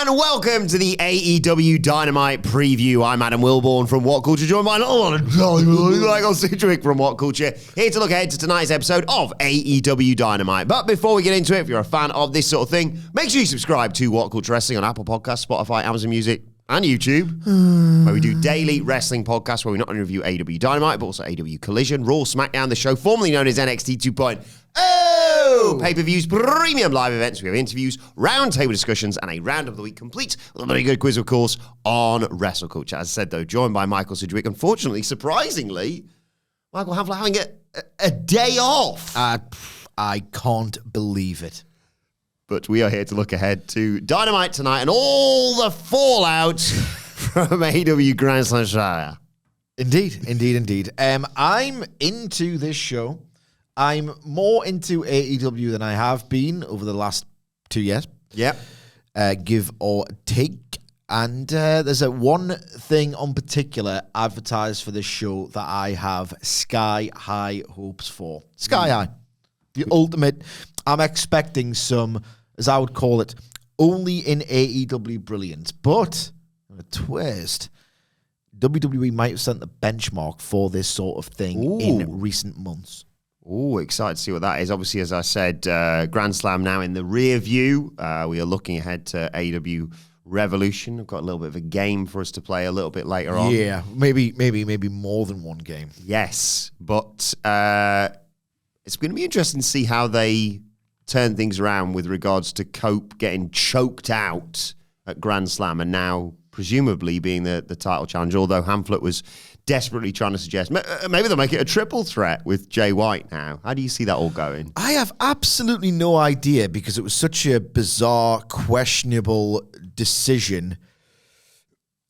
And welcome to the AEW Dynamite Preview. I'm Adam Wilbourn from WhatCulture, joined by Michael Sidgwick from WhatCulture, here to look ahead to tonight's episode of AEW Dynamite. But before we get into it, if you're a fan of this sort of thing, make sure you subscribe to WhatCulture Wrestling on Apple Podcasts, Spotify, Amazon Music, and YouTube, where we do daily wrestling podcasts where we not only review AEW Dynamite, but also AEW Collision, Raw, SmackDown, the show formerly known as NXT 2.0. Pay-per-views, premium live events. We have interviews, roundtable discussions, and a round of the week complete with a very good quiz, of course, on WrestleCulture. As I said, though, joined by Michael Sidgwick. Unfortunately, surprisingly, Michael Hamflett having a day off. I can't believe it. But we are here to look ahead to Dynamite tonight and all the fallout from AEW Grand Slam Australia. Indeed. I'm into this show. I'm more into AEW than I have been over the last 2 years. Yep. Give or take. And there's one thing in particular advertised for this show that I have sky-high hopes for. Sky-high. The ultimate. I'm expecting some, as I would call it, only in AEW brilliance. But, a twist, WWE might have set the benchmark for this sort of thing in recent months. Oh, excited to see what that is. Obviously, as I said, Grand Slam now in the rear view. We are looking ahead to AEW Revolution. I've got a little bit of a game for us to play a little bit later on. Yeah, maybe more than one game. Yes, but it's going to be interesting to see how they turn things around with regards to Cope getting choked out at Grand Slam and now presumably being the title challenger, although Hamflett was desperately trying to suggest maybe they'll make it a triple threat with Jay White now. How do you see that all going? I have absolutely no idea because it was such a bizarre, questionable decision.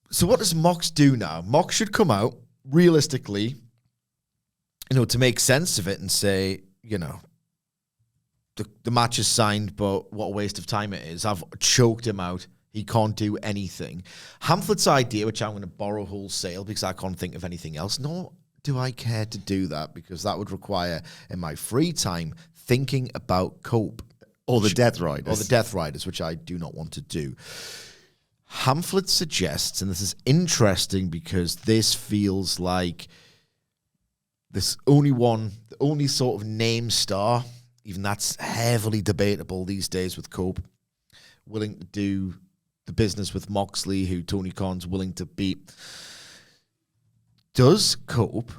So what does Mox do now? Mox should come out, realistically, to make sense of it and say, the match is signed, but what a waste of time it is. I've choked him out. He can't do anything. Hamflett's idea, which I'm going to borrow wholesale because I can't think of anything else, nor do I care to do that because that would require, in my free time, thinking about Cope. Or the Death Riders. Or the Death Riders, which I do not want to do. Hamflett suggests, and this is interesting because this feels like this the only sort of name star, even that's heavily debatable these days with Cope, willing to do the business with Moxley, who Tony Khan's willing to beat. Does Cope,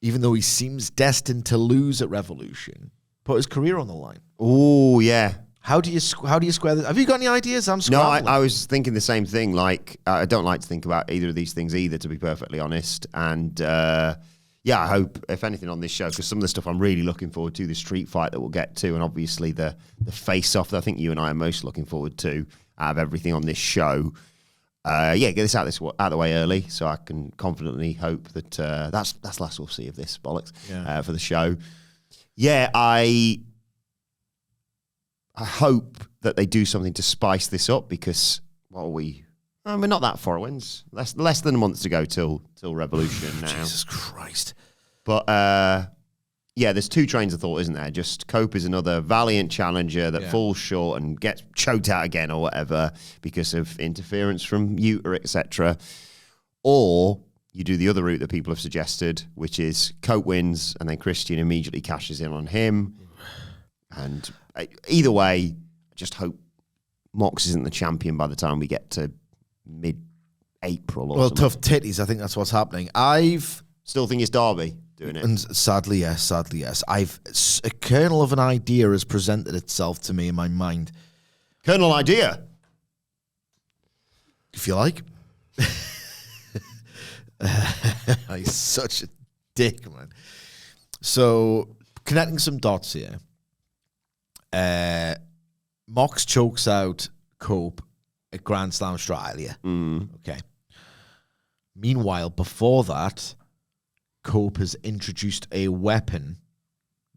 even though he seems destined to lose at Revolution, put his career on the line? Oh, yeah. How do you square this? Have you got any ideas? I'm scrambling. No, I was thinking the same thing. Like, I don't like to think about either of these things either, to be perfectly honest. And, I hope, if anything, on this show, because some of the stuff I'm really looking forward to, the street fight that we'll get to, and obviously the face-off that I think you and I are most looking forward to out of everything on this show. Get this out of the way early, so I can confidently hope that that's the last we'll see of this bollocks for the show. Yeah, I hope that they do something to spice this up because we're not that far away. Less than a month to go till Revolution now. Jesus Christ. But there's two trains of thought, isn't there? Just Cope is another valiant challenger that falls short and gets choked out again or whatever because of interference from Utah, etc. Or you do the other route that people have suggested, which is Cope wins and then Christian immediately cashes in on him. And either way, I just hope Mox isn't the champion by the time we get to mid-April or something. Tough titties, I think that's what's happening. I've still think it's Darby doing it. And sadly, yes. A kernel of an idea has presented itself to me in my mind. Kernel idea? If you like. He's such a dick, man. So, connecting some dots here. Mox chokes out Cope at Grand Slam Australia. Okay. Meanwhile, before that, Cope has introduced a weapon,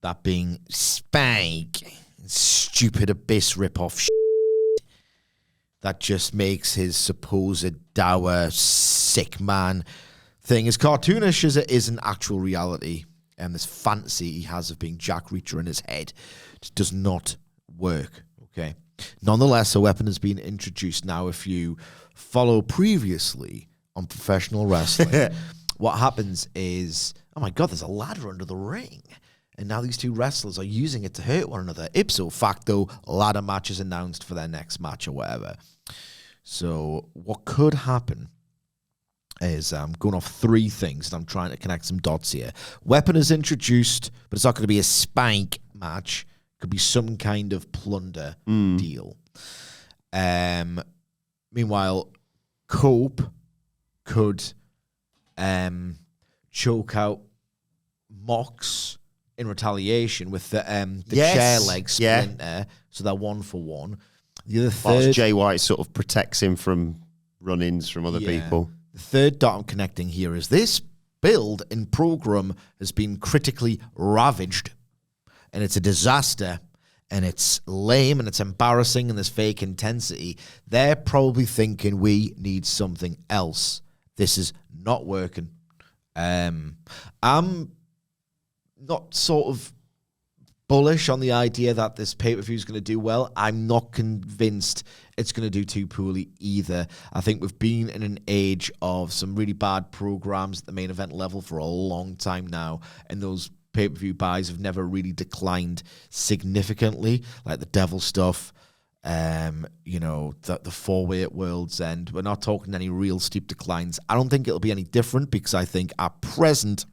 that being Spike, stupid Abyss ripoff that just makes his supposed dour, sick man thing as cartoonish as it is in actual reality. And this fantasy he has of being Jack Reacher in his head just does not work. Okay. Nonetheless, a weapon has been introduced. Now, if you follow previously on professional wrestling, what happens is, oh my God, there's a ladder under the ring. And now these two wrestlers are using it to hurt one another. Ipso facto, ladder match is announced for their next match or whatever. So what could happen is I'm going off three things, and I'm trying to connect some dots here. Weapon is introduced, but it's not going to be a spank match. Could be some kind of plunder deal. Meanwhile, Cope could choke out Mox in retaliation with the chair leg splinter, so they're 1-for-1. The other third, Jay White sort of protects him from run-ins from other people. The third dot I'm connecting here is this build in program has been critically ravaged, and it's a disaster, and it's lame, and it's embarrassing, and there's fake intensity. They're probably thinking we need something else. This is not working. I'm not sort of bullish on the idea that this pay-per-view is going to do well. I'm not convinced it's going to do too poorly either. I think we've been in an age of some really bad programs at the main event level for a long time now, and those pay-per-view buys have never really declined significantly, like the Devil stuff, the four-way at World's End. We're not talking any real steep declines. I don't think it'll be any different, because I think at present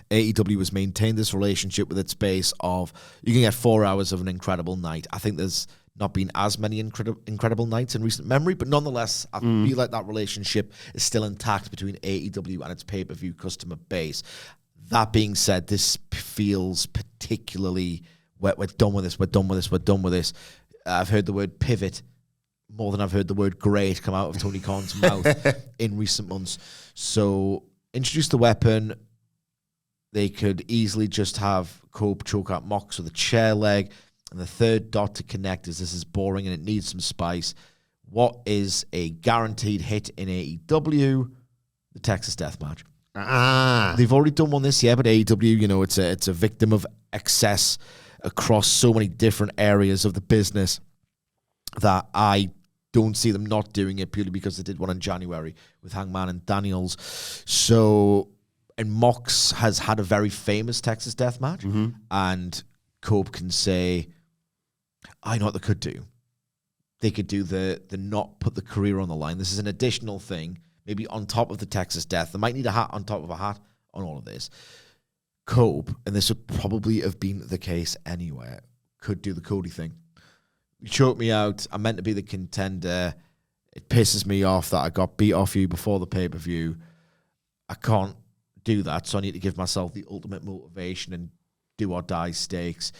AEW has maintained this relationship with its base of you can get 4 hours of an incredible night. I think there's not been as many incredible nights in recent memory, but nonetheless, I feel like that relationship is still intact between AEW and its pay-per-view customer base. That being said, this feels particularly, we're done with this. I've heard the word pivot more than I've heard the word great come out of Tony Khan's mouth in recent months. So introduce the weapon. They could easily just have Cope choke out Mox with a chair leg. And the third dot to connect is this is boring and it needs some spice. What is a guaranteed hit in AEW? The Texas Death Match. They've already done one this year, but AEW, it's a victim of excess across so many different areas of the business that I don't see them not doing it purely because they did one in January with Hangman and Daniels. So... And Mox has had a very famous Texas Death Match, and Cope can say, I know what they could do. They could do the not put the career on the line. This is an additional thing, maybe on top of the Texas Death. They might need a hat on top of a hat on all of this. Cope, and this would probably have been the case anywhere, could do the Cody thing. You choked me out. I'm meant to be the contender. It pisses me off that I got beat off you before the pay-per-view. I can't do that, so I need to give myself the ultimate motivation and do or die stakes.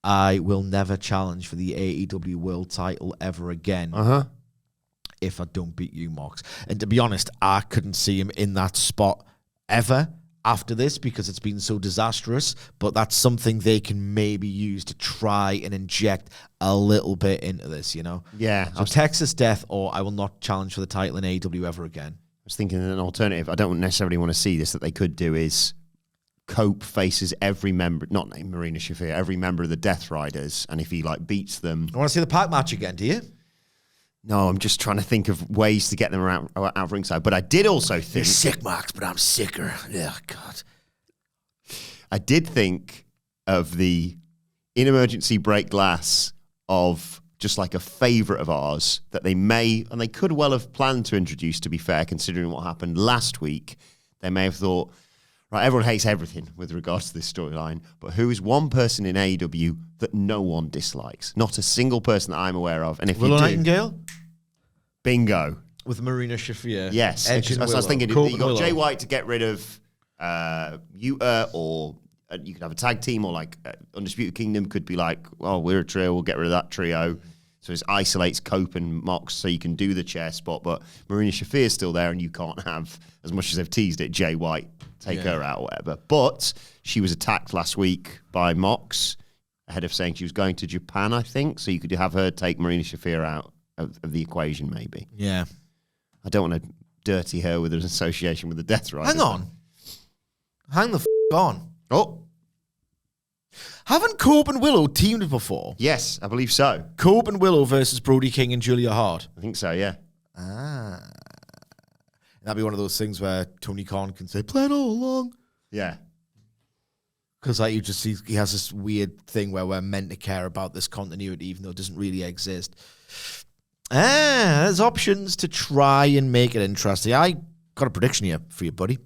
I will never challenge for the AEW World title ever again if I don't beat you, Mox. And to be honest, I couldn't see him in that spot ever after this because it's been so disastrous, but that's something they can maybe use to try and inject a little bit into this, Yeah. So Texas Death, or I will not challenge for the title in AEW ever again. I was thinking an alternative, I don't necessarily want to see this, that they could do is Cope faces every member, not named Marina Shafir, every member of the Death Riders, and if he beats them... I want to see the Pac match again, do you? No, I'm just trying to think of ways to get them out of ringside, but I did also think... You're sick, Max, but I'm sicker. Yeah, God. I did think of the in-emergency break glass of... just like a favourite of ours that they may, and they could well have planned to introduce, to be fair, considering what happened last week. They may have thought, right, everyone hates everything with regards to this storyline, but who is one person in AEW that no one dislikes? Not a single person that I'm aware of. And if Willow you do, Nightingale? Bingo. With Marina Shafir. Yes. Edge and I was thinking, Cope you got Willow. Jay White to get rid of Utah, or you could have a tag team, or Undisputed Kingdom could be we're a trio, we'll get rid of that trio. So it isolates Cope and Mox so you can do the chair spot, but Marina Shafir's still there and you can't have, as much as they've teased it, Jay White take her out or whatever. But she was attacked last week by Mox ahead of saying she was going to Japan, I think, so you could have her take Marina Shafir out of the equation maybe. Yeah. I don't want to dirty her with an association with the Death Riders. Hang on. Hang the on. Oh. Haven't Cope and Willow teamed before? Yes, I believe so. Cope and Willow versus Brody King and Julia Hart. I think so, yeah. That'd be one of those things where Tony Khan can say, "Play it all along." Yeah. Because like he has this weird thing where we're meant to care about this continuity, even though it doesn't really exist. There's options to try and make it interesting. I got a prediction here for you, buddy.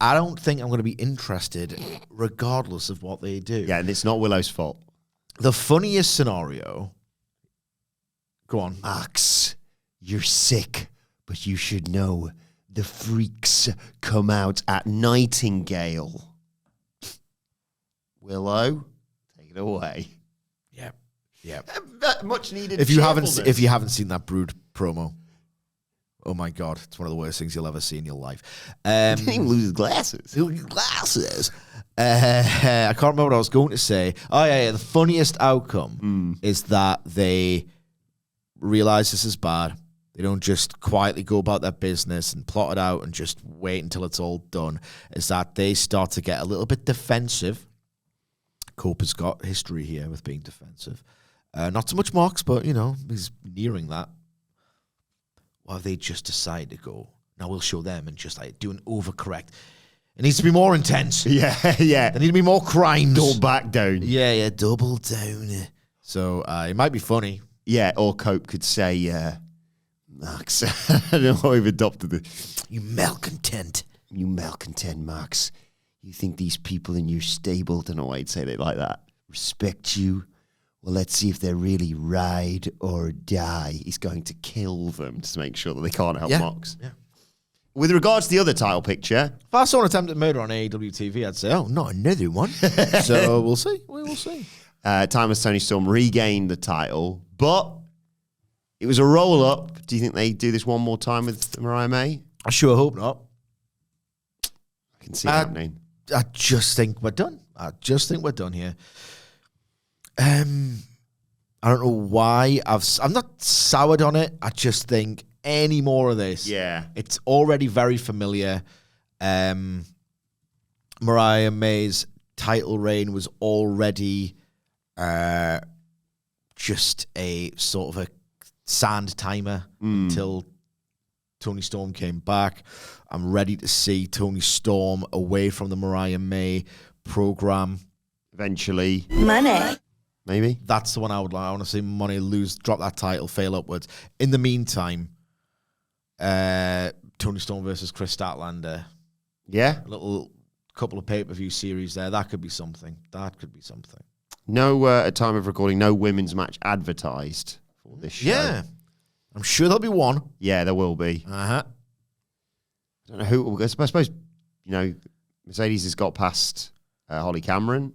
I don't think I'm going to be interested, regardless of what they do. Yeah, and it's not Willow's fault. The funniest scenario. Go on. Max, you're sick, but you should know the freaks come out at Nightingale. Willow, take it away. Yeah. Much needed. If you haven't seen that Brood promo, oh my God, it's one of the worst things you'll ever see in your life. He didn't even lose his glasses. I can't remember what I was going to say. Oh yeah. The funniest outcome is that they realize this is bad. They don't just quietly go about their business and plot it out and just wait until it's all done. Is that they start to get a little bit defensive. Cope has got history here with being defensive. Not so much Mox, but, he's nearing that. Well, they just decide to go, now we'll show them and just do an overcorrect. It needs to be more intense. Yeah. There need to be more crimes. Double back down. Yeah, double down. So it might be funny. Yeah, or Cope could say, Max, I don't know how we've adopted it. You malcontent. You malcontent, Max. You think these people in your stable, don't know why I'd say it like that, respect you? Well, let's see if they're really ride or die. He's going to kill them to make sure that they can't help Mox. Yeah. With regards to the other title picture. If I saw an attempted murder on AEW TV, I'd say, oh, not another one. So we'll see. We will see. Timeless Toni Storm regained the title, but it was a roll-up. Do you think they do this one more time with Mariah May? I sure hope not. I can see it happening. I just think we're done. Here. I don't know why I'm not soured on it. I just think any more of this. Yeah. It's already very familiar. Mariah May's title reign was already just a sort of a sand timer until Toni Storm came back. I'm ready to see Toni Storm away from the Mariah May program. Eventually. Money. Maybe. That's the one I would like. I want to see Money drop that title, fail upwards. In the meantime, Toni Storm versus Chris Statlander. Yeah. A little couple of pay-per-view series there. That could be something. No, at time of recording, no women's match advertised for this show. Yeah. I'm sure there'll be one. Yeah, there will be. Uh-huh. I don't know who. I suppose, Mercedes has got past Holly Cameron,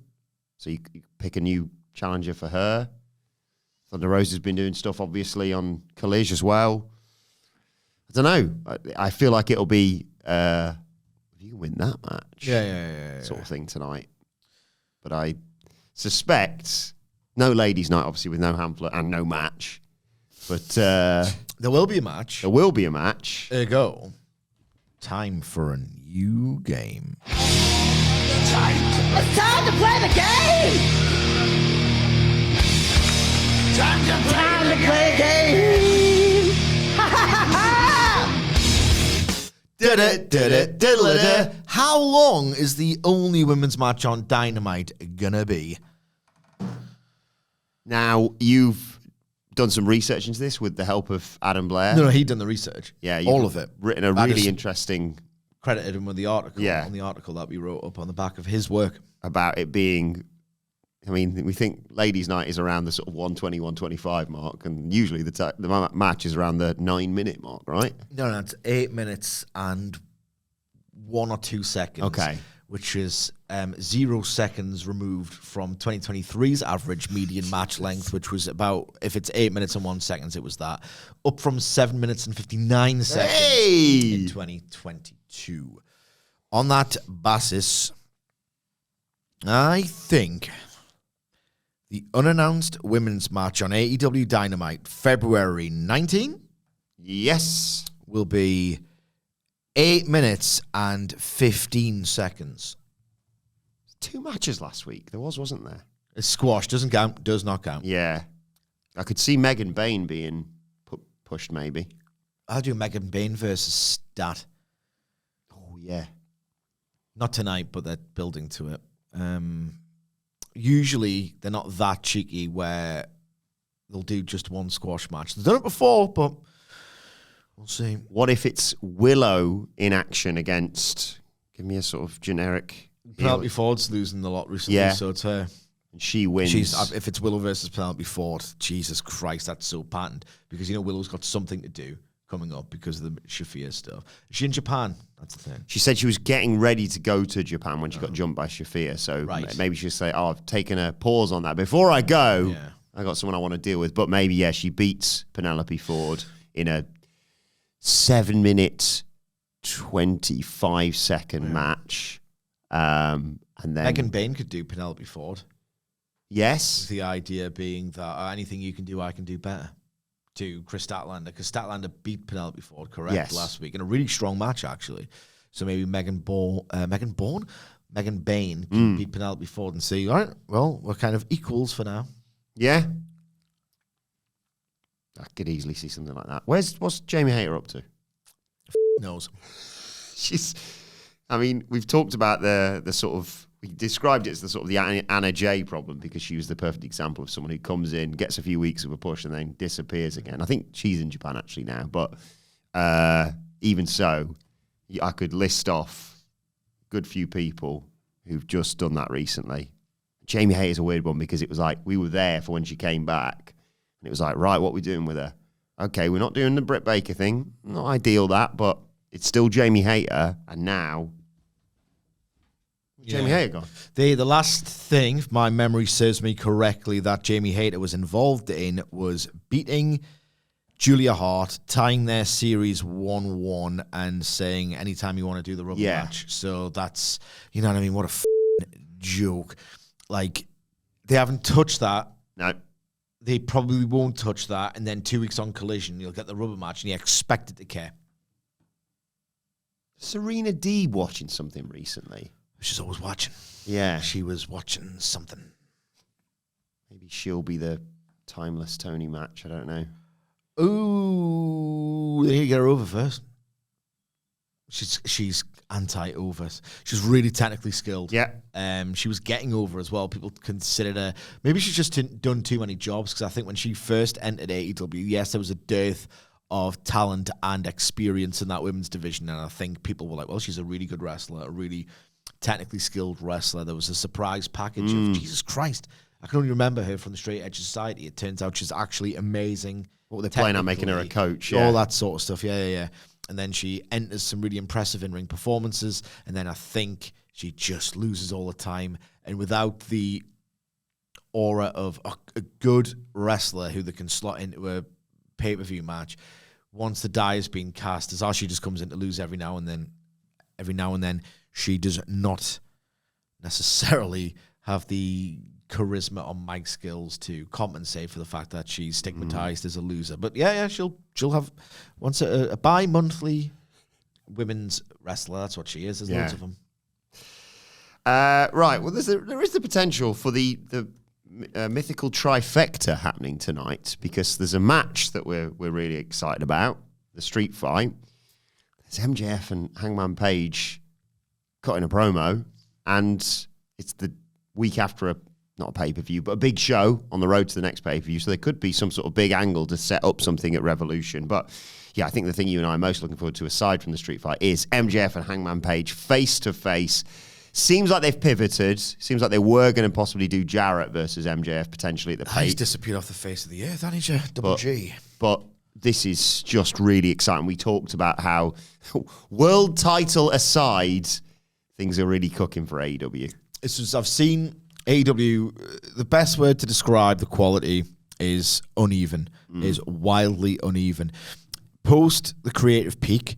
so you pick a new challenger for her. Thunder Rosa's been doing stuff, obviously, on Collision as well. I don't know. I feel like it'll be if you can win that match. Yeah. Sort of thing tonight. But I suspect no ladies' night, obviously, with no Hamflett and no match. But there will be a match. There will be a match. There you go. Time for a new game. It's time to play the game! Time to play the game! Ha ha ha ha! How long is the only women's match on Dynamite gonna be? Now, you've done some research into this with the help of Adam Blair. No, he'd done the research. Yeah, all of it. Written a really interesting... Credited him with the article. Yeah. On the article that we wrote up on the back of his work. About it being... I mean, we think ladies' night is around the sort of 120, 125 mark, and usually the match is around the 9-minute mark, right? No, it's 8 minutes and 1 or 2 seconds. Okay. Which is 0 seconds removed from 2023's average median match length, which was about, if it's 8 minutes and 1 second, it was that. Up from 7 minutes and 59 seconds in 2022. On that basis, I think the unannounced women's match on AEW Dynamite, February 19, yes, will be 8 minutes and 15 seconds. 2 matches last week. There wasn't there? It's squash. Doesn't count. Does not count. Yeah. I could see Megan Bain being pushed, maybe. I'll do Megan Bain versus Stat. Oh, yeah. Not tonight, but they're building to it. Usually, they're not that cheeky where they'll do just one squash match. They've done it before, but we'll see. What if it's Willow in action against... Give me a sort of generic... Penelope Ford's losing a lot recently, so it's her. And she wins. If it's Willow versus Penelope Ford, Jesus Christ, that's so patent. Because, Willow's got something to do coming up because of the Shafir stuff. Is she in Japan? That's the thing. She said she was getting ready to go to Japan when she got jumped by Shafir. So maybe she'll say, I've taken a pause on that. Before I go, I got someone I want to deal with. But maybe, she beats Penelope Ford in a 7-minute, 25-second match. And then Megan Bain could do Penelope Ford. Yes. The idea being that anything you can do, I can do better. To Chris Statlander, because Statlander beat Penelope Ford, correct, last week in a really strong match, actually. So maybe Megan Bain can beat Penelope Ford and say, all right, well, we're kind of equals for now. Yeah. I could easily see something like that. What's Jamie Hayter up to? Knows. We've talked about the sort of, we described it as the sort of the Anna Jay problem because she was the perfect example of someone who comes in, gets a few weeks of a push and then disappears again. I think she's in Japan actually now, but even so, I could list off a good few people who've just done that recently. Jamie Hayter's a weird one because it was like, we were there for when she came back and it was like, right, what are we doing with her? Okay, we're not doing the Britt Baker thing. Not ideal that, but it's still Jamie Hayter, and now... Jamie Hayter gone. The last thing, if my memory serves me correctly, that Jamie Hayter was involved in was beating Julia Hart, tying their series 1-1 and saying anytime you want to do the rubber match. So that's, you know what I mean? What a joke. Like, they haven't touched that. No. They probably won't touch that. And then 2 weeks on Collision, you'll get the rubber match and you expect it to care. Serena Deeb watching something recently. She's always watching. Yeah. She was watching something. Maybe she'll be the timeless Toni match. I don't know. Ooh, they need to get her over first. She's anti-overs. She's really technically skilled. Yeah. She was getting over as well. People considered her... Maybe she's just done too many jobs, because I think when she first entered AEW, yes, there was a dearth of talent and experience in that women's division, and I think people were like, well, she's a really good wrestler, a really... technically skilled wrestler. There was a surprise package of Jesus Christ. I can only remember her from the Straight Edge Society. It turns out she's actually amazing. What were they playing on, making her a coach? All that sort of stuff. Yeah. And then she enters some really impressive in-ring performances, and then I think she just loses all the time. And without the aura of a good wrestler who they can slot into a pay-per-view match, once the die has been cast, as she just comes in to lose every now and then, she does not necessarily have the charisma or mic skills to compensate for the fact that she's stigmatized as a loser. But yeah, she'll have once a bi-monthly women's wrestler. That's what she is. There's loads of them. Right. Well, there is the potential for the mythical trifecta happening tonight, because there's a match that we're really excited about, the street fight. There's MJF and Hangman Page cutting a promo, and it's the week after not a pay-per-view, but a big show on the road to the next pay-per-view, so there could be some sort of big angle to set up something at Revolution. But yeah, I think the thing you and I are most looking forward to, aside from the street fight, is MJF and Hangman Page face-to-face. Seems like they've pivoted. Seems like they were going to possibly do Jarrett versus MJF potentially at the pay. He's disappeared off the face of the earth, hasn't he, Double G? But this is just really exciting. We talked about how, world title aside, things are really cooking for AEW. I've seen AEW, the best word to describe the quality is uneven, is wildly uneven. Post the creative peak,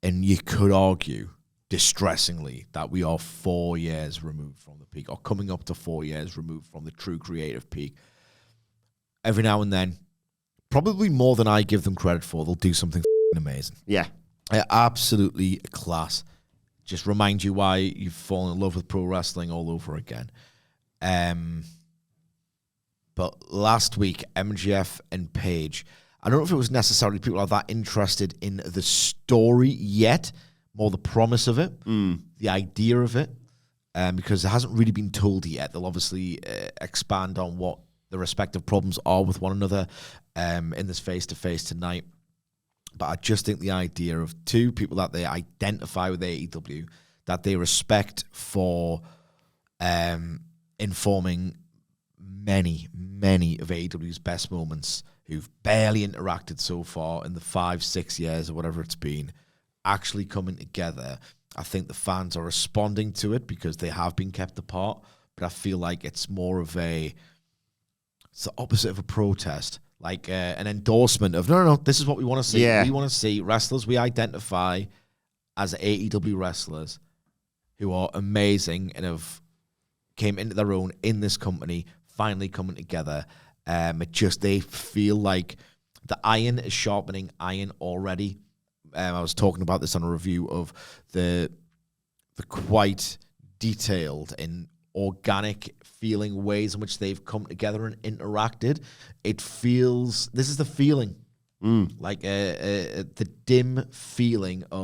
and you could argue, distressingly, that we are 4 years removed from the peak, or coming up to 4 years removed from the true creative peak. Every now and then, probably more than I give them credit for, they'll do something amazing. Yeah. Absolutely class. just remind you why you've fallen in love with pro wrestling all over again. But last week, MJF and Paige, I don't know if it was necessarily people are that interested in the story yet, more the promise of it, the idea of it, because it hasn't really been told yet. They'll obviously expand on what the respective problems are with one another in this face-to-face tonight. But I just think the idea of two people that they identify with AEW, that they respect for informing many of AEW's best moments, who've barely interacted so far in the 5-6 years or whatever it's been, actually coming together. I think the fans are responding to it because they have been kept apart, but I feel like it's more of it's the opposite of a protest, like an endorsement of, no, this is what we want to see. Yeah. We want to see wrestlers we identify as AEW wrestlers who are amazing and have came into their own in this company, finally coming together. They feel like the iron is sharpening iron already. I was talking about this on a review of the quite detailed and organic feeling ways in which they've come together and interacted. It feels, this is the feeling, like the dim fabled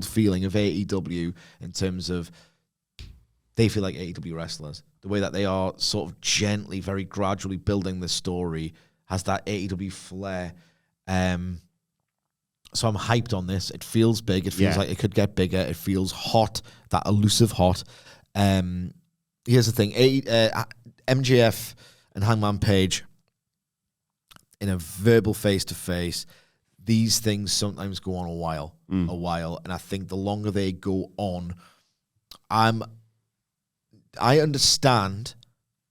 feeling of AEW in terms of they feel like AEW wrestlers. The way that they are sort of gently, very gradually building the story has that AEW flair. So I'm hyped on this. It feels big. It feels like it could get bigger. It feels hot, that elusive hot. Here's the thing. MJF and Hangman Page in a verbal face-to-face, these things sometimes go on a while. And I think the longer they go on, I understand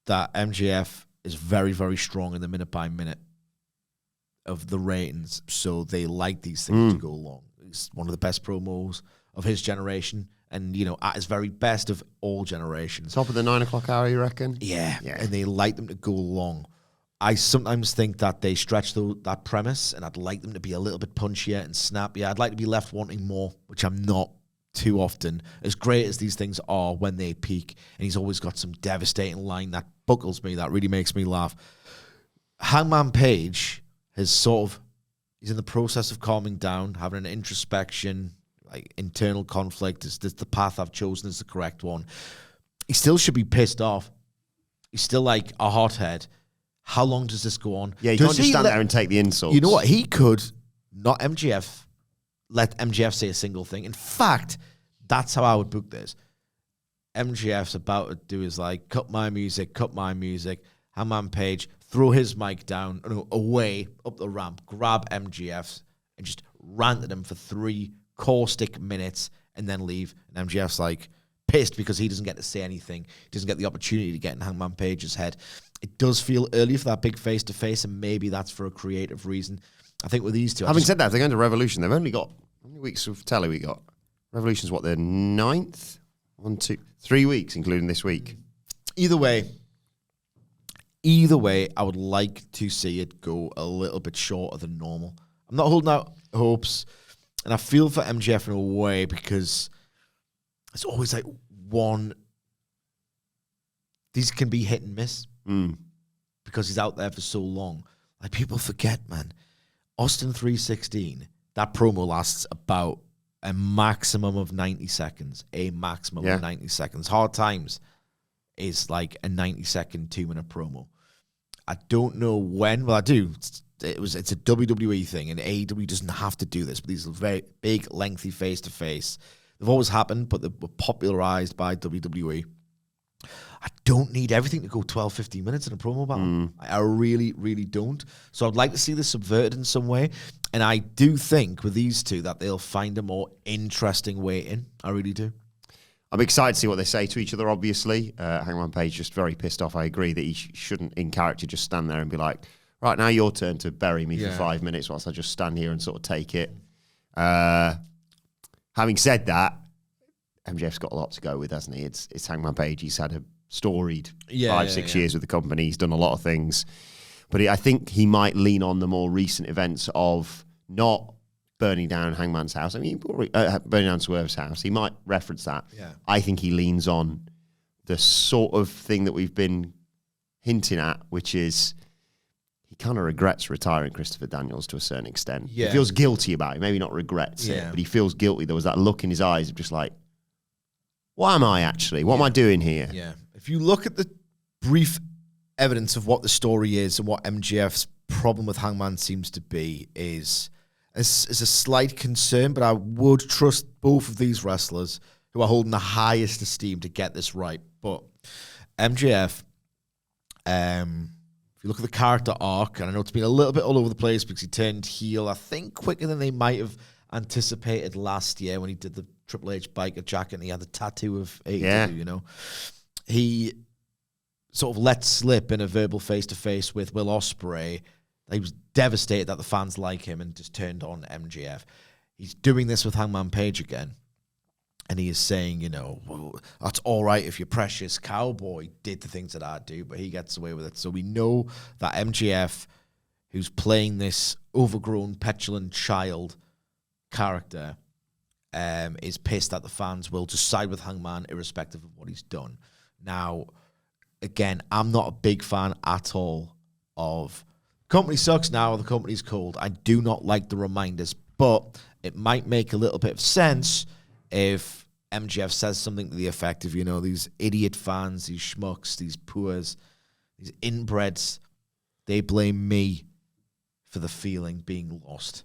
that MJF is very, very strong in the minute-by-minute of the ratings, so they like these things to go along. It's one of the best promos of his generation, and, at his very best of all generations. Top of the 9 o'clock hour, you reckon? Yeah, and they like them to go along. I sometimes think that they stretch that premise, and I'd like them to be a little bit punchier and snappier. I'd like to be left wanting more, which I'm not too often. As great as these things are when they peak, and he's always got some devastating line that buckles me, that really makes me laugh. Hangman Page has he's in the process of calming down, having an introspection, like internal conflict. Is this the path I've chosen is the correct one? He still should be pissed off. He's still like a hothead. How long does this go on? Yeah, you can't just stand there and take the insults. You know what? He could, not MJF, let MJF say a single thing. In fact, that's how I would book this. MJF's about to do his cut my music. Hangman Page, throw his mic down, away, up the ramp, grab MJF's, and just rant at him for 3 caustic minutes, and then leave. And MJF's pissed because he doesn't get to say anything. He doesn't get the opportunity to get in Hangman Page's head. It does feel early for that big face-to-face, and maybe that's for a creative reason. I think with these two... Having said that, if they're going to Revolution, they've only got... How many weeks of telly we got? Revolution's what, their 9th? 1, 2, 3 weeks, including this week. Either way, I would like to see it go a little bit shorter than normal. I'm not holding out hopes, and I feel for MJF in a way because it's always one... These can be hit and miss because he's out there for so long. People forget, man. Austin 316, that promo lasts about a maximum of 90 seconds. A maximum of 90 seconds. Hard Times is a 90-second, 2-minute promo. I don't know when. Well, I do. It's a WWE thing, and AEW doesn't have to do this, but these are very big, lengthy face-to-face. They've always happened, but they were popularized by WWE. I don't need everything to go 12, 15 minutes in a promo battle. I really, really don't. So I'd like to see this subverted in some way. And I do think with these two that they'll find a more interesting way in. I really do. I'm excited to see what they say to each other, obviously. Hangman Page just very pissed off. I agree that he shouldn't, in character, just stand there and be like, right, now your turn to bury me for 5 minutes whilst I just stand here and sort of take it. Having said that, MJF's got a lot to go with, hasn't he? It's Hangman Page. He's had a storied 5-6 years with the company. He's done a lot of things. But I think he might lean on the more recent events of not burning down Hangman's house. I mean, burning down Swerve's house. He might reference that. Yeah. I think he leans on the sort of thing that we've been hinting at, which is he kind of regrets retiring Christopher Daniels to a certain extent. Yeah. He feels guilty about it. Maybe not regrets it, but he feels guilty. There was that look in his eyes of just like, what am I actually? What am I doing here? Yeah. If you look at the brief evidence of what the story is and what MJF's problem with Hangman seems to be is a slight concern, but I would trust both of these wrestlers who are holding the highest esteem to get this right. But MJF, if you look at the character arc, and I know it's been a little bit all over the place because he turned heel, I think, quicker than they might have anticipated last year when he did the Triple H biker jacket and he had the tattoo of AEW, you know. He sort of let slip in a verbal face-to-face with Will Ospreay. He was devastated that the fans like him and just turned on MJF. He's doing this with Hangman Page again. And he is saying, you know, well, that's all right if your precious cowboy did the things that I do, but he gets away with it. So we know that MJF, who's playing this overgrown, petulant child character, is pissed that the fans will just side with Hangman irrespective of what he's done. Now, again, I'm not a big fan at all of company sucks now or the company's cold. I do not like the reminders, but it might make a little bit of sense if MJF says something to the effect of, you know, these idiot fans, these schmucks, these poors, these inbreds, they blame me for the feeling being lost.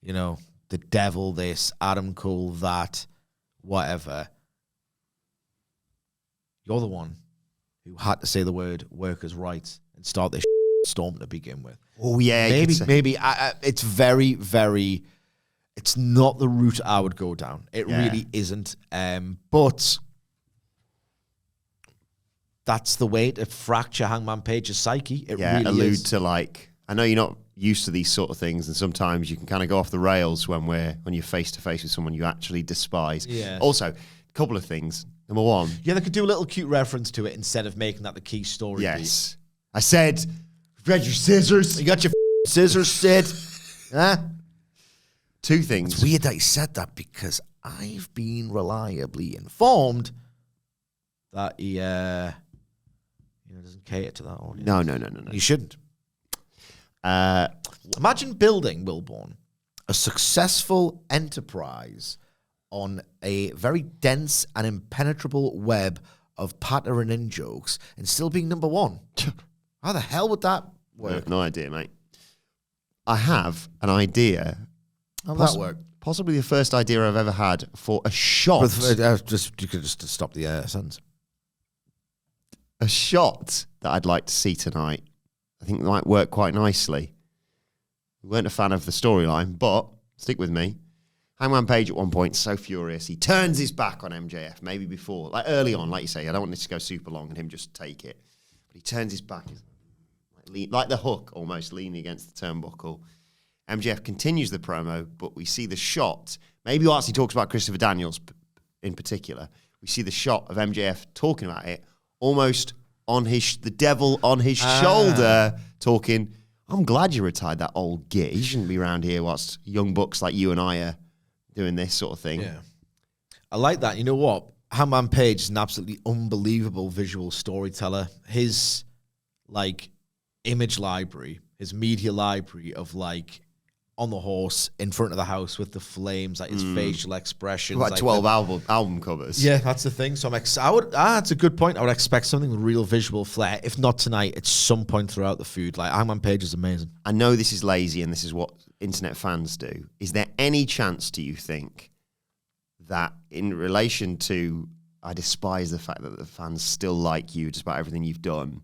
You know, the devil this, Adam Cole that, whatever. You're the one who had to say the word workers' rights and start this storm to begin with. Oh, yeah. Maybe it's very, very... It's not the route I would go down. It really isn't. But that's the way to fracture Hangman Page's psyche. It really allude is. to like, I know you're not used to these sort of things, and sometimes you can kind of go off the rails when you're face to face with someone you actually despise. Yeah. Also, a couple of things. Number one. Yeah, they could do a little cute reference to it instead of making that the key story. Yes. I said, you got your scissors. You got your scissors, Sid. Huh? Two things. It's weird that you said that because I've been reliably informed that he doesn't cater to that audience. No. He shouldn't. Imagine building, Wilbourn, a successful enterprise on a very dense and impenetrable web of patter and in-jokes and still being number one. How the hell would that work? No idea, mate. I have an idea. How would that work? Possibly the first idea I've ever had for a shot. You could just stop the sentence. A shot that I'd like to see tonight. I think it might work quite nicely. We weren't a fan of the storyline, but stick with me. Hangman Page at one point, so furious. He turns his back on MJF, maybe before. Like early on, like you say, I don't want this to go super long and him just take it. But he turns his back, like the Hook almost, leaning against the turnbuckle. MJF continues the promo, but we see the shot. Maybe whilst he talks about Christopher Daniels in particular, we see the shot of MJF talking about it, almost on the devil on his shoulder, talking, I'm glad you retired that old git. He shouldn't be around here whilst young bucks like you and I are doing this sort of thing. Yeah. I like that. You know what? Hangman Page is an absolutely unbelievable visual storyteller. His, image library, his media library of, on the horse in front of the house with the flames, his facial expressions. About 12 album covers. Yeah, that's the thing. So that's a good point. I would expect something with real visual flair. If not tonight, at some point throughout the feud. Hangman Page is amazing. I know this is lazy and this is what internet fans do. Is there any chance, do you think, that in relation to, I despise the fact that the fans still like you despite everything you've done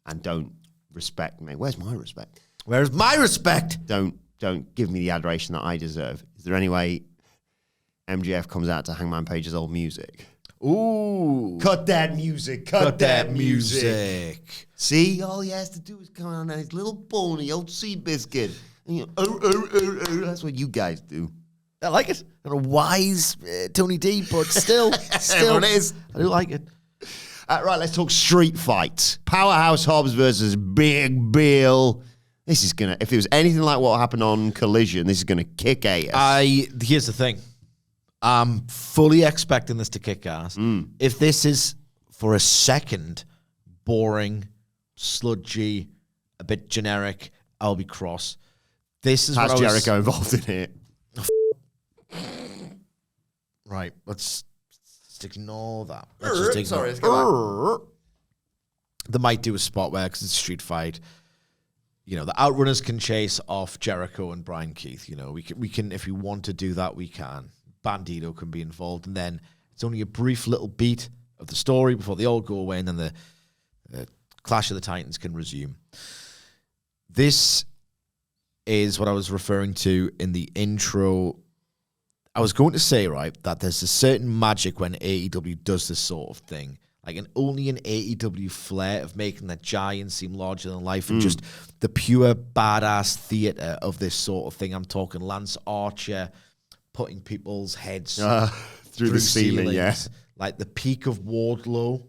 and don't respect me. Where's my respect? Where's my respect? Don't give me the adoration that I deserve. Is there any way MJF comes out to Hangman Page's old music? Ooh. Cut that music. Cut that music. See, all he has to do is come on his little pony, old sea biscuit. And that's what you guys do. I like it. Not a wise Tony D, but still It is. I do like it. Right, let's talk street fight. Powerhouse Hobbs versus Big Bill. This is gonna. If it was anything like what happened on Collision, this is gonna kick ass. Here's the thing. I'm fully expecting this to kick ass. If this is for a second boring, sludgy, a bit generic, I'll be cross. This is How's Jericho involved in it? Right, let's ignore that. Sorry, let's go back. They might do a spot where, because it's a street fight, you know, the Outrunners can chase off Jericho and Brian Keith. You know, we can if we want to do that, we can. Bandito can be involved, and then it's only a brief little beat of the story before they all go away, and then the Clash of the Titans can resume. This is what I was referring to in the intro. I was going to say, right, that there's a certain magic when AEW does this sort of thing. Like only an AEW flair of making the giants seem larger than life and just the pure badass theater of this sort of thing. I'm talking Lance Archer putting people's heads through the ceiling, yeah. Like the peak of Wardlow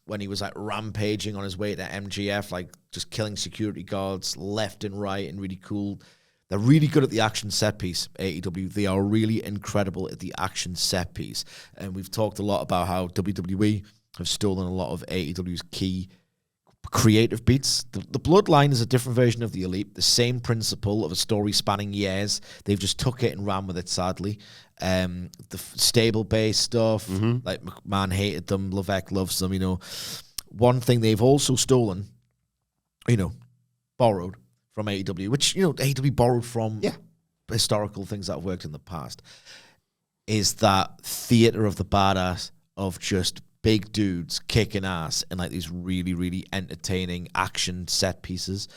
when he was like rampaging on his way to MGF, like just killing security guards left and right and really cool. They're really good at the action set piece, AEW. They are really incredible at the action set piece. And we've talked a lot about how WWE have stolen a lot of AEW's key creative beats. The Bloodline is a different version of the Elite. The same principle of a story spanning years. They've just took it and ran with it, sadly. The stable-based stuff, like McMahon hated them, Levesque loves them, you know. One thing they've also stolen, you know, borrowed from AEW, which, you know, AEW borrowed from historical things that have worked in the past, is that theater of the badass of just big dudes kicking ass and like these really, really entertaining action set pieces.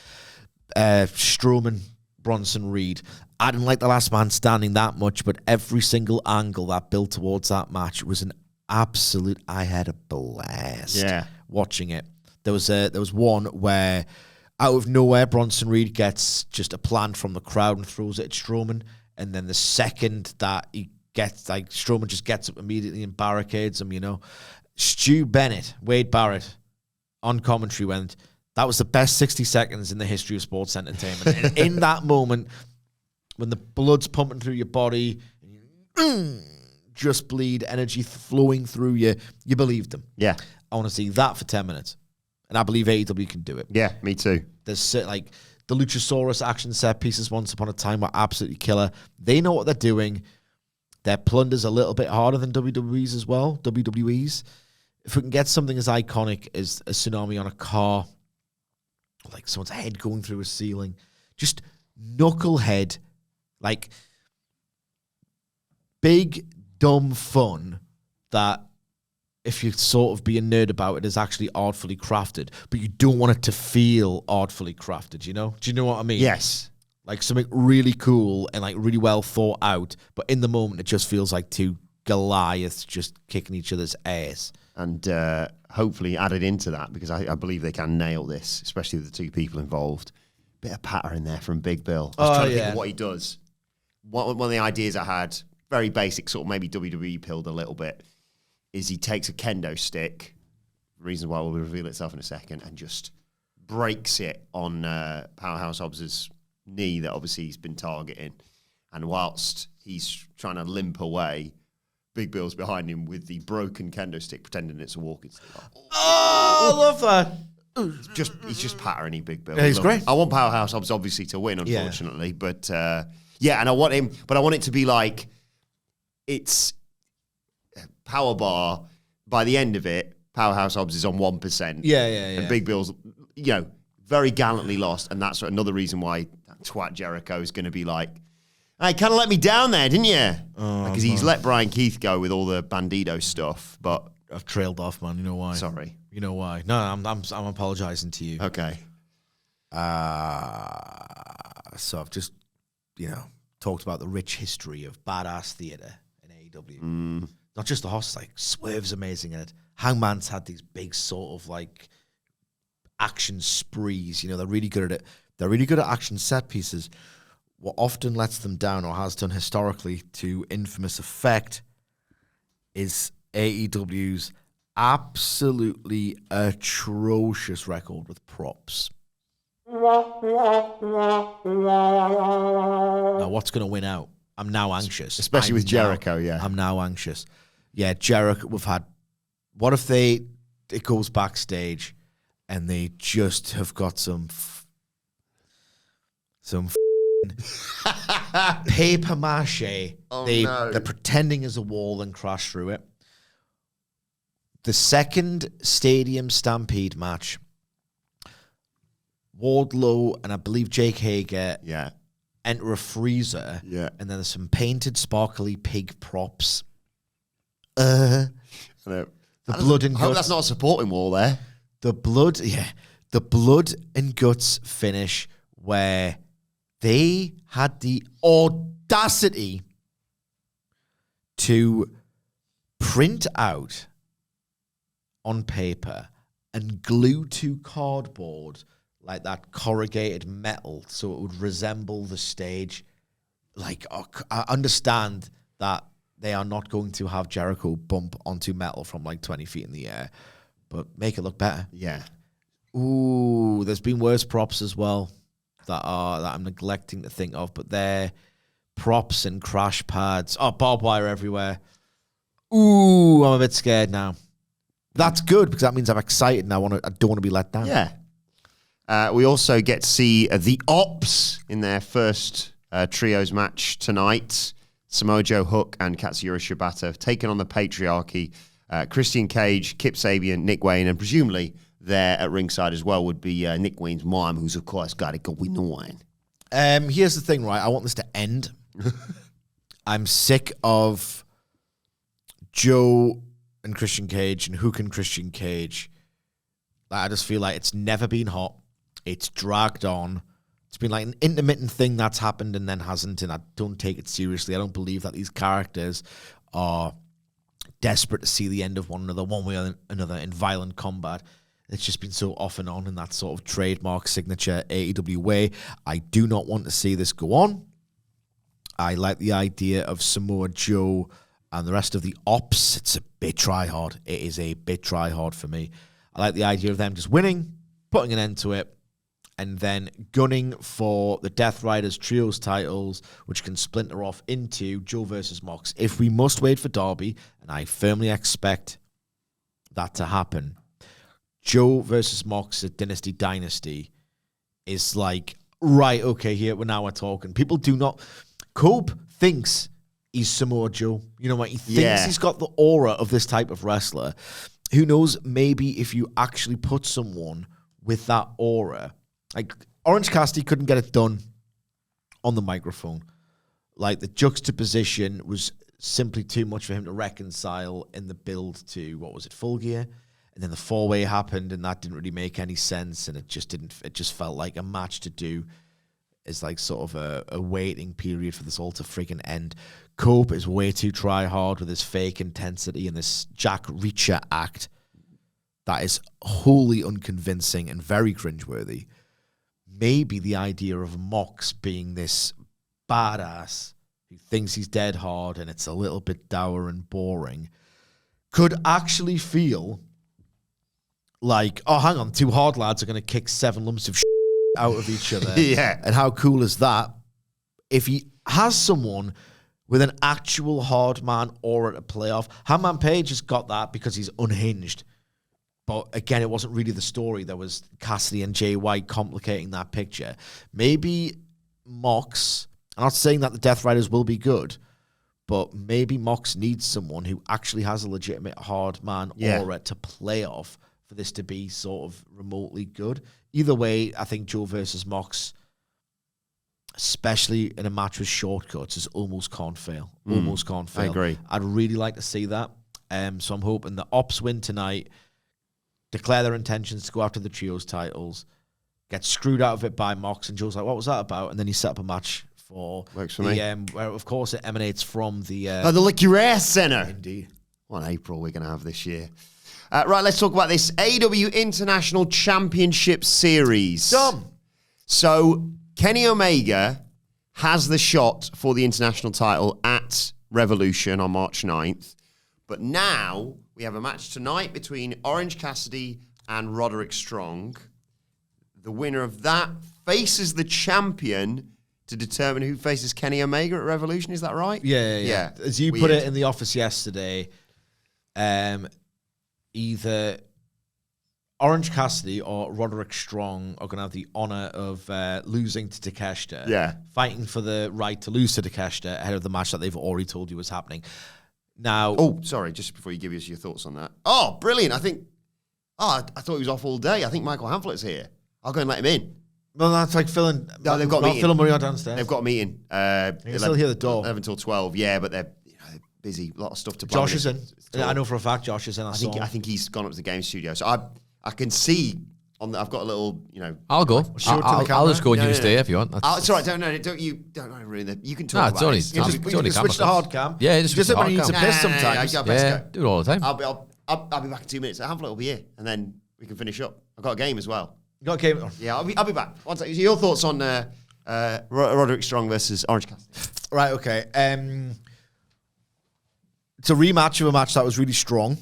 Strowman, Bronson Reed. I didn't like the Last Man Standing that much, but every single angle that built towards that match was an absolute. I had a blast watching it. There was one where out of nowhere Bronson Reed gets just a plant from the crowd and throws it at Strowman, and then the second that he gets, like, Strowman just gets up immediately and barricades him, you know. Stu Bennett, Wade Barrett, on commentary went, that was the best 60 seconds in the history of sports entertainment. And in that moment, when the blood's pumping through your body, and you just bleed, energy flowing through you, you believed them. Yeah. I want to see that for 10 minutes. And I believe AEW can do it. Yeah, me too. There's like the Luchasaurus action set pieces once upon a time were absolutely killer. They know what they're doing. Their plunder's a little bit harder than WWE's as well. WWE's. If we can get something as iconic as a tsunami on a car, like someone's head going through a ceiling, just knucklehead, like big, dumb fun that if you sort of be a nerd about it is actually artfully crafted, but you don't want it to feel artfully crafted, you know? Do you know what I mean? Yes. Like something really cool and like really well thought out, but in the moment it just feels like two Goliaths just kicking each other's ass. And hopefully added into that, because I believe they can nail this, especially with the two people involved. Bit of patter in there from Big Bill. I was trying to think of what he does. One of the ideas I had, very basic, sort of maybe WWE pilled a little bit, is he takes a kendo stick, reasons why will reveal itself in a second, and just breaks it on Powerhouse Hobbs' knee that obviously he's been targeting. And whilst he's trying to limp away, Big Bill's behind him with the broken kendo stick, pretending it's a walking stick. Oh, I love that. He's just pattering Big Bill. Yeah, he's great. I want Powerhouse Hobbs obviously to win, unfortunately, but and I want him, but I want it to be like it's power bar. By the end of it, Powerhouse Hobbs is on 1%. Yeah. And Big Bill's, you know, very gallantly lost, and that's another reason why that twat Jericho is going to be like, hey, kind of let me down there, didn't you? Because he's let Brian Keith go with all the Bandito stuff, but I've trailed off, man. You know why? Sorry. You know why? No, I'm apologizing to you. Okay. So I've just, you know, talked about the rich history of badass theater in AEW. Not just the hosts, like Swerve's amazing at it. Hangman's had these big sort of like action sprees. You know, they're really good at it. They're really good at action set pieces. What often lets them down, or has done historically to infamous effect, is AEW's absolutely atrocious record with props. Now, what's going to win out? I'm now anxious. Especially with Jericho, yeah. I'm now anxious. Yeah, Jericho, we've had... What if it goes backstage and they just have got some paper mache. They're pretending as a wall and crash through it. The second Stadium Stampede match, Wardlow and I believe Jake Hager enter a freezer. Yeah. And then there's some painted sparkly pig props. The blood and I hope guts. that's not a supporting wall there. The blood and guts finish where they had the audacity to print out on paper and glue to cardboard like that corrugated metal so it would resemble the stage. Like, I understand that they are not going to have Jericho bump onto metal from like 20 feet in the air, but make it look better. Yeah. Ooh, there's been worse props as well that I'm neglecting to think of, but they're props and crash pads. Oh, barbed wire everywhere. Ooh, I'm a bit scared now. That's good because that means I'm excited and I don't want to be let down. Yeah. We also get to see the Ops in their first trios match tonight. Samoa Joe, Hook, and Katsuyori Shibata have taken on the Patriarchy. Christian Cage, Kip Sabian, Nick Wayne, and presumably there at ringside as well would be Nick Wayne's mom, who's of course got it going on. Here's the thing, right? I want this to end. I'm sick of Joe and Christian Cage and Hook and Christian Cage. I just feel like it's never been hot. It's dragged on. It's been like an intermittent thing that's happened and then hasn't, and I don't take it seriously. I don't believe that these characters are desperate to see the end of one another, one way or another, in violent combat. It's just been so off and on in that sort of trademark signature AEW way. I do not want to see this go on. I like the idea of Samoa Joe and the rest of the Ops. It's a bit try-hard. It is a bit try-hard for me. I like the idea of them just winning, putting an end to it, and then gunning for the Death Riders Trios titles, which can splinter off into Joe versus Mox. If we must wait for Derby, and I firmly expect that to happen, Joe versus Mox at Dynasty is like, right, okay, here, now we're talking. People do not... Cope thinks he's Samoa Joe. You know what? He thinks he's got the aura of this type of wrestler. Who knows, maybe if you actually put someone with that aura... Like, Orange Cassidy couldn't get it done on the microphone. Like, the juxtaposition was simply too much for him to reconcile in the build to, what was it, Full Gear? And then the four-way happened, and that didn't really make any sense, and it just felt like a match to do is like sort of a waiting period for this all to freaking end. Cope is way too try-hard with his fake intensity and this Jack Reacher act that is wholly unconvincing and very cringeworthy. Maybe the idea of Mox being this badass who thinks he's dead hard and it's a little bit dour and boring could actually feel like, oh, hang on, two hard lads are going to kick 7 lumps of shit out of each other. Yeah. And how cool is that? If he has someone with an actual hard man aura to play off, Hangman Page has got that because he's unhinged. But again, it wasn't really the story. There was Cassidy and Jay White complicating that picture. Maybe Mox, I'm not saying that the Death Riders will be good, but maybe Mox needs someone who actually has a legitimate hard man aura to play off for this to be sort of remotely good. Either way, I think Joe versus Mox, especially in a match with shortcuts, is almost can't fail. Almost can't fail. I agree. I'd really like to see that. So I'm hoping the Ops win tonight, declare their intentions to go after the trios titles, get screwed out of it by Mox, and Joe's like, what was that about? And then he set up a match for Works for me. where of course it emanates from the the Lick Your Ass Center. Indeed. What April we're going to have this year. Right, let's talk about this AEW International Championship Series. Dumb. So Kenny Omega has the shot for the international title at Revolution on March 9th. But now we have a match tonight between Orange Cassidy and Roderick Strong. the winner of that faces the champion to determine who faces Kenny Omega at Revolution. Is that right? Yeah. As you put it in the office yesterday, either Orange Cassidy or Roderick Strong are going to have the honor of losing to Takeshita. Yeah. Fighting for the right to lose to Takeshita ahead of the match that they've already told you was happening. Now... Oh, sorry, just before you give us your thoughts on that. Oh, brilliant. I thought he was off all day. I think Michael Hamflett's here. I'll go and let him in. Well, that's like filling... No, they've got a meeting. Phil and Maria downstairs. They've got a meeting. You still hear the door. 11 till 12, yeah, but they're busy. A lot of stuff to plan. Josh is in. I know for a fact Josh is in. I think he's gone up to the game studio. So I can see I've got a little, I'll go. I'll just go and you stay if you want. It's all right. Don't ruin it. You can talk about only, it. You can switch to hard cam. Yeah, just when you need to piss sometimes. Do it all the time. I'll be back in 2 minutes. Hamflett will be here, and then we can finish up. I've got a game as well. You got a game? Yeah, I'll be back. One second. Your thoughts on Roderick Strong versus Orange Cassidy? Right, okay. It's a rematch of a match that was really strong.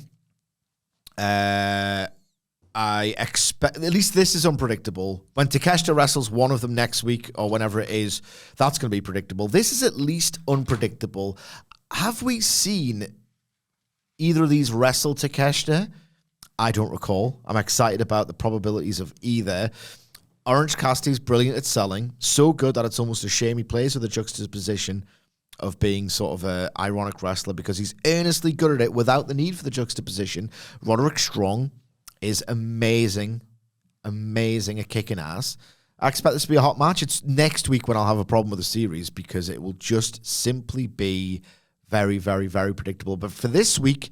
I expect, at least this is unpredictable. When Takeshita wrestles one of them next week or whenever it is, that's going to be predictable. This is at least unpredictable. Have we seen either of these wrestle Takeshita? I don't recall. I'm excited about the probabilities of either. Orange Cassidy's brilliant at selling. So good that it's almost a shame he plays with a juxtaposition of being sort of an ironic wrestler because he's earnestly good at it without the need for the juxtaposition. Roderick Strong is amazing at kicking ass. I expect this to be a hot match. It's next week when I'll have a problem with the series because it will just simply be very, very, very predictable. But for this week,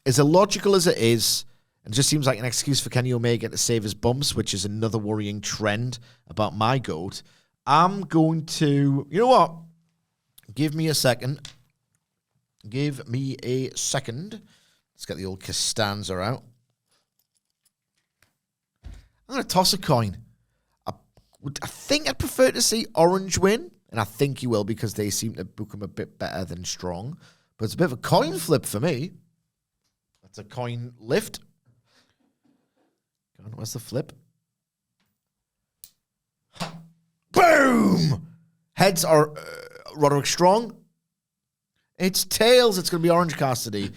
as illogical as it is, it just seems like an excuse for Kenny Omega to save his bumps, which is another worrying trend about my GOAT. I'm going to... You know what? Give me a second. Let's get the old Costanza out. I'm going to toss a coin. I think I'd prefer to see Orange win, and I think he will because they seem to become a bit better than Strong. But it's a bit of a coin flip for me. That's a coin lift. Go on, where's the flip? Boom! Heads are Roderick Strong. It's tails. It's going to be Orange Cassidy.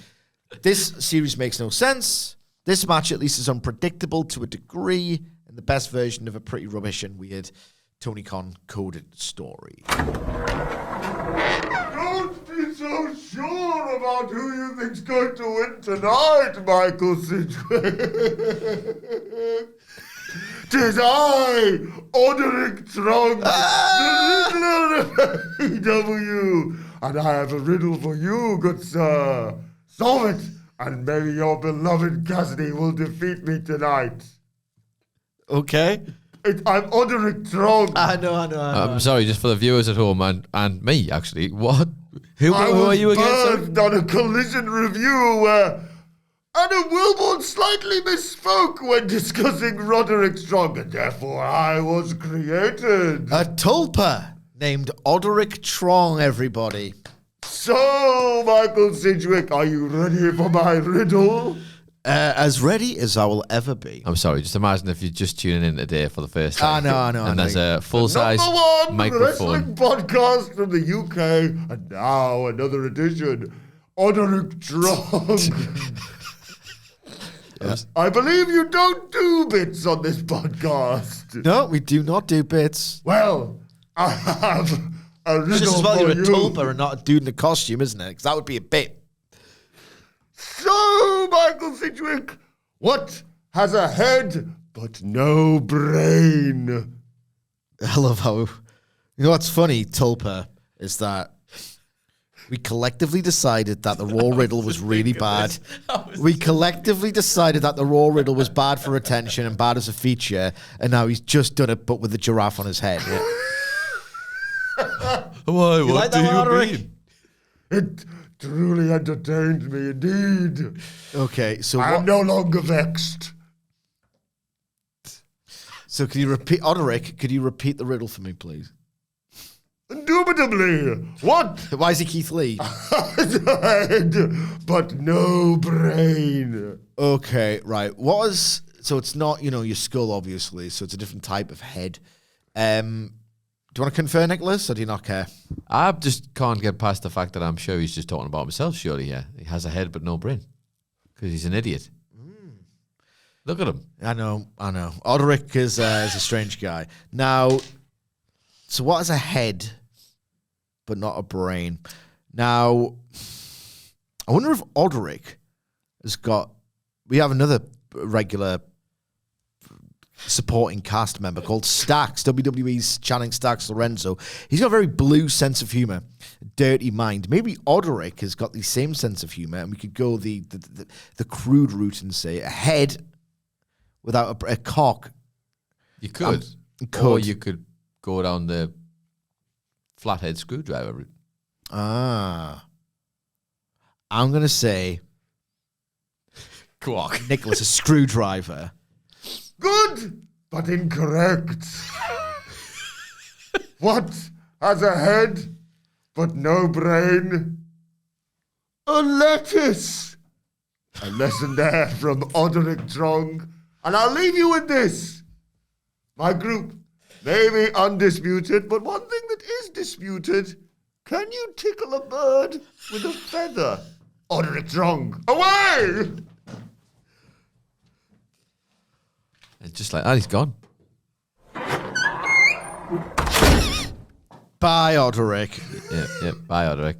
This series makes no sense. This match at least is unpredictable to a degree and the best version of a pretty rubbish and weird Tony Khan coded story. Don't be so sure about who you think's going to win tonight, Michael Sidgwick. 'Tis I, ODERICK TRONG, the riddler of AEW, and I have a riddle for you, good sir. Solve it, and maybe your beloved Cassidy will defeat me tonight. Okay. I'm ODERICK TRONG. I know. I'm sorry, just for the viewers at home and me, actually. What? Who are you again, sir? I was on a collision review where Adam Wilbourn slightly misspoke when discussing Roderick Strong, and therefore I was created. A tulpa named ODERICK Strong, everybody. So, Michael Sidgwick, are you ready for my riddle? As ready as I will ever be. I'm sorry, just imagine if you're just tuning in today for the first time. I know. And there's a full-size #1 microphone. wrestling podcast from the UK, and now another edition, ODERICK Strong. Yes. I believe you don't do bits on this podcast. No, we do not do bits. Well, I have a riddle It's just as well for you're a you. tulpa and not a dude in a costume, isn't it? Because that would be a bit. So, Michael Sidgwick, what has a head but no brain? I love how... You know what's funny, tulpa, is that we collectively decided that the Raw Riddle was really bad. We collectively decided that the Raw Riddle was bad for attention and bad as a feature, and now he's just done it, but with the giraffe on his head. Yeah. Why? You like What do that one, you Rick? mean? It truly entertained me indeed. Okay, so I am no longer vexed. So can you repeat, ODERICK, could you repeat the riddle for me, please? Indubitably. What? Why is he Keith Lee? Has a head but no brain. Okay, right. What is So it's not, your skull, obviously. So it's a different type of head. Do you want to confer, Nicholas, or do you not care? I just can't get past the fact that I'm sure he's just talking about himself, surely, yeah. He has a head but no brain. Because he's an idiot. Look at him. I know. ODERICK is a strange guy. Now, so what is a head but not a brain? Now, I wonder if ODERICK has got... We have another regular supporting cast member called Stax, WWE's Channing Stax Lorenzo. He's got a very blue sense of humor, dirty mind. Maybe ODERICK has got the same sense of humor, and we could go the crude route and say a head without a cock. You could. Or you could go down the flathead screwdriver route. I'm going to say Quark. Nicholas, a screwdriver. Good, but incorrect. What has a head but no brain? A lettuce. A lesson there from ODERICK TRONG. And I'll leave you with this. My group may be undisputed, but one thing that is disputed, can you tickle a bird with a feather? ODERICK TRONG. Away! It's just like that, he's gone. Bye, ODERICK. Yeah, bye, ODERICK.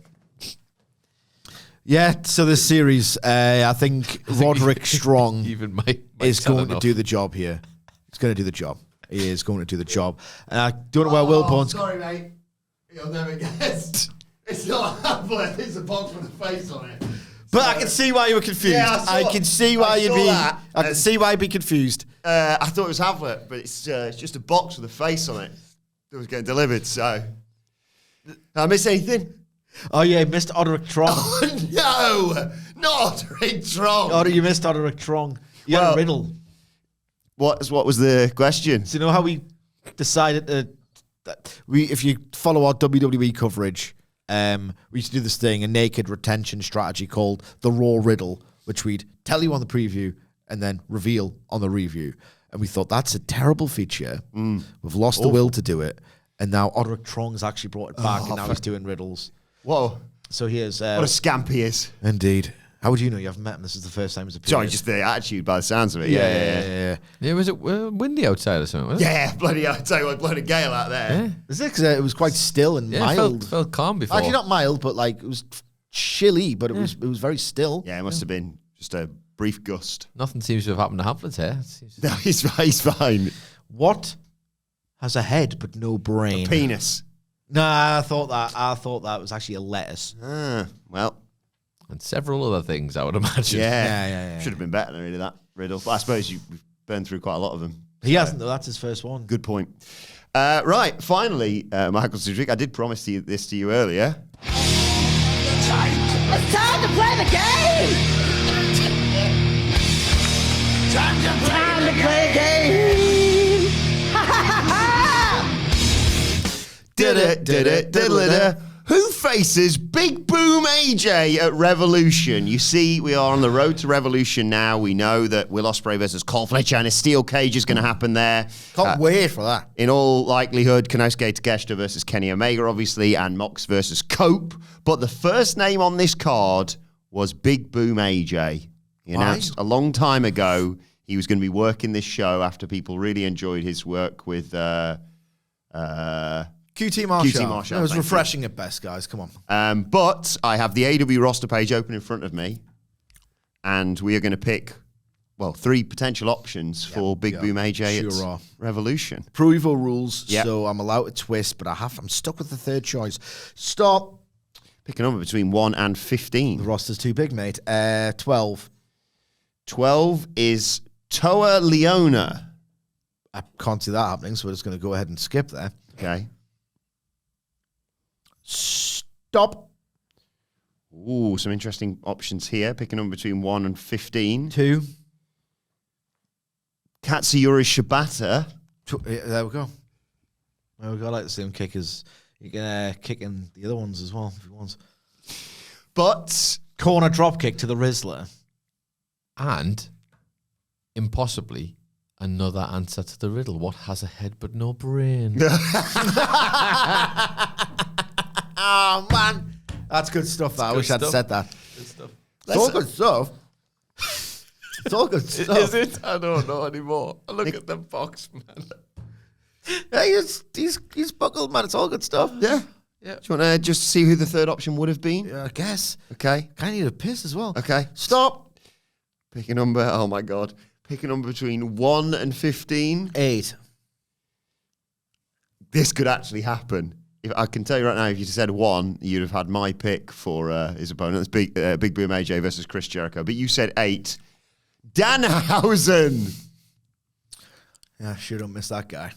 Yeah, so this series, I think Roderick Strong Even Mike is going to do the job here. He's going to do the job. He is going to do the job. And I don't know where Wilbourn's... Sorry, mate. You'll never guess. It's not Hamflett. It's a box with a face on it. But I can see why you were confused. Yeah, I can see why you'd be... that. I can see why you'd be confused. I thought it was Hamflett, but it's just a box with a face on it that was getting delivered, so... Did I miss anything? Oh, yeah, missed ODERICK Strong. No! Not ODERICK TRONG! Oh, you missed ODERICK Strong. You had a riddle. What was the question? So you know how we decided if you follow our WWE coverage, we used to do this thing, a naked retention strategy called the Raw Riddle, which we'd tell you on the preview and then reveal on the review. And we thought, that's a terrible feature. We've lost the will to do it. And now ODERICK Strong's actually brought it back, and now he's doing riddles. Whoa. So here's... What a scamp he is. Indeed. How would you know? You haven't met him. This is the first time he's appeared. Sorry, just the attitude by the sounds of it. Yeah. Yeah, was it windy outside or something? Was it? Yeah, bloody, I tell you what, bloody gale out there. Yeah. Is it? 'Cause it was quite still and Yeah, mild. felt calm before. Actually, not mild, but like it was chilly, but it was very still. Yeah, it must have been just a brief gust. Nothing seems to have happened to Hamflett's hair. No, he's fine. What has a head but no brain? Penis. Nah, I thought that was actually a lettuce. Well. And several other things, I would imagine. Yeah. Should have been better than really that riddle. But I suppose we've burned through quite a lot of them. He hasn't though. That's his first one. Good point. Right, finally, Michael Sidgwick, I did promise this to you earlier. It's time to play the game! Time to play the game! Ha ha ha ha! Who faces Big Boom AJ at Revolution? You see, we are on the road to Revolution now. We know that Will Ospreay versus Cole Fletcher and a steel cage is going to happen there. Can't wait for that. In all likelihood, Konosuke Takeshita versus Kenny Omega, obviously, and Mox versus Cope. But the first name on this card was Big Boom AJ. He announced a long time ago he was going to be working this show after people really enjoyed his work with... QT Marshall. It was thank refreshing at best, guys. Come on. But I have the AEW roster page open in front of me, and we are going to pick, 3 potential options for Big Boom AJ at Revolution. Pro Evo rules, Yep. so I'm allowed to twist, but I'm stuck with the third choice. Stop. Pick a number between 1 and 15. The roster's too big, mate. 12. 12 is Toa Leona. I can't see that happening, so we're just going to go ahead and skip there. Okay. Stop. Ooh, some interesting options here. Pick a number between 1 and 15. 2. Katsuyori Shibata. There we go. There we go. I like to see him kick his... You can kick in the other ones as well, if he wants. But... Corner drop kick to the Rizzler. And impossibly another answer to the riddle. What has a head but no brain? Oh, man. That's good stuff, that. I wish I'd said that. Good stuff. It's all good stuff. It's all good stuff. Is it? I don't know anymore. I look at the box, man. Yeah, he's buckled, man. It's all good stuff. Yeah. Yeah. Do you want to just see who the third option would have been? Yeah, I guess. Okay. Kind of need a piss as well. Okay. Stop. Pick a number. Oh, my God. Pick a number between 1 and 15. 8. This could actually happen. If I can tell you right now, if you said 1, you'd have had my pick for his opponent. It's Big Boom AJ versus Chris Jericho. But you said 8. Danhausen. Yeah, sure don't miss that guy.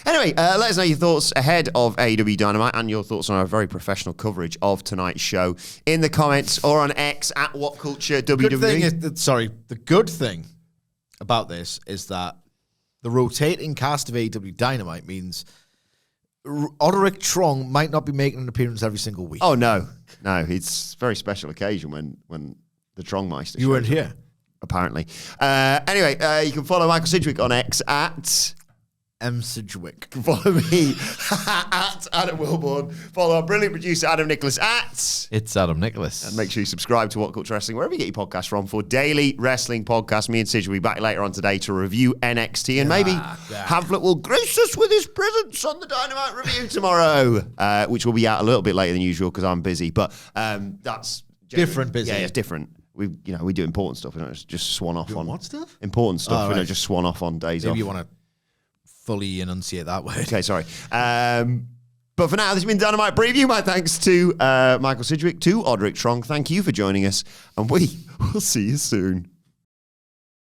Anyway, let us know your thoughts ahead of AEW Dynamite and your thoughts on our very professional coverage of tonight's show in the comments or on X at WhatCulture Good thing WWE. is, the good thing about this is that the rotating cast of AEW Dynamite means ODERICK TRONG might not be making an appearance every single week. Oh, no. No, it's a very special occasion when the Trongmeister You weren't shows up, here. apparently. Anyway, you can follow Michael Sidgwick on X at... Sidgwick. Follow me at Adam Wilbourn. Follow our brilliant producer, Adam Nicholas, at... It's Adam Nicholas. And make sure you subscribe to WhatCulture Wrestling, wherever you get your podcast from, for daily wrestling podcasts. Me and Sidge will be back later on today to review NXT, and maybe Hamflett will grace us with his presence on the Dynamite review tomorrow, which will be out a little bit later than usual because I'm busy. But that's... Different busy. Yeah, it's different. We do important stuff. We don't just swan off on... What stuff? Important stuff. Oh, We don't right. just swan off on days Maybe off. you want to fully enunciate that word. Okay, sorry. But for now, this has been Dynamite Preview. My thanks to Michael Sidgwick, to ODERICK TRONG. Thank you for joining us, and we will see you soon.